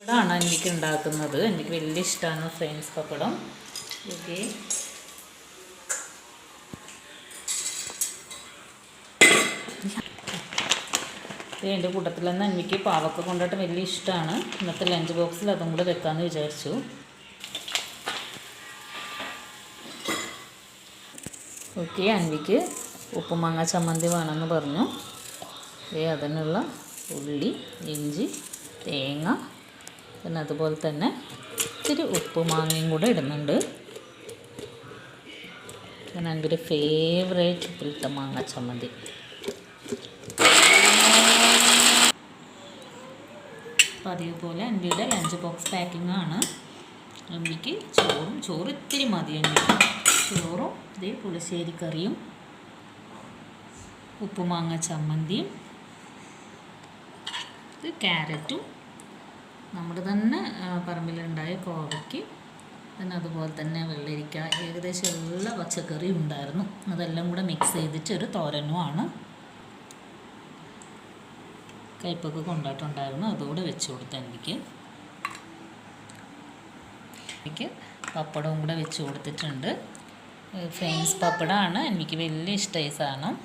ഇതാണ് എനിക്ക് ഉണ്ടാക്കുന്നത്. എനിക്ക് വലിയ ഇഷ്ടമാണ് ഫ്രണ്ട്സ് പപ്പടം. ഓക്കെ, എൻ്റെ കൂട്ടത്തിൽ നിന്ന് എനിക്ക് പാവക്ക കൊണ്ടിട്ട് വലിയ ഇഷ്ടമാണ്. ഇന്നത്തെ ലഞ്ച് ബോക്സിൽ അതും കൂടെ വെക്കാമെന്ന് വിചാരിച്ചു. ഓക്കെ, അൻവിക്ക് ഉപ്പുമാങ്ങ ചമ്മന്തി വേണമെന്ന് പറഞ്ഞു. അതിനുള്ള ഉള്ളി, ഇഞ്ചി, തേങ്ങ, പിന്നെ അതുപോലെ തന്നെ ഇത്തിരി ഉപ്പുമാങ്ങയും കൂടെ ഇടുന്നുണ്ട്. പിന്നെ എൻ്റെ ഒരു ഫേവറേറ്റ് ഉപ്പിലിട്ട മാങ്ങ ചമ്മന്തി. അപ്പോൾ അതേപോലെ എൻ്റെ ലഞ്ച് ബോക്സ് പാക്കിംഗ് ആണ്. എനിക്ക് ചോറ് ഇത്തിരി മതി. എനിക്ക് ചോറും ഇതേ പുളിശ്ശേരി കറിയും ഉപ്പുമാങ്ങ ചമ്മന്തിയും ഇത് ക്യാരറ്റും നമ്മുടെ തന്നെ പറമ്പിലുണ്ടായ കോവയ്ക്ക്, പിന്നെ അതുപോലെ തന്നെ വെള്ളരിക്ക, ഏകദേശം എല്ലാ പച്ചക്കറിയും ഉണ്ടായിരുന്നു. അതെല്ലാം കൂടെ മിക്സ് ചെയ്തിട്ട് ഒരു തോരനുമാണ്. കയ്പ്പൊക്കെ കൊണ്ടിട്ടുണ്ടായിരുന്നു, അതുകൂടെ വെച്ച് കൊടുത്തു. എനിക്ക് പപ്പടവും കൂടെ വെച്ച് കൊടുത്തിട്ടുണ്ട്. ഫ്രണ്ട്സ് പപ്പടമാണ് എനിക്ക് വലിയ ഇഷ്ടമായി സാധനം.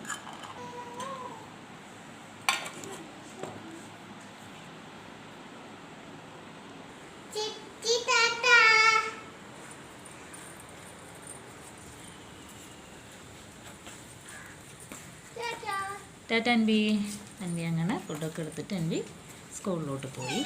ടാറ്റ അൻവി അങ്ങനെ ഫുഡൊക്കെ എടുത്തിട്ട് അൻവി സ്കൂളിലോട്ട് പോയി.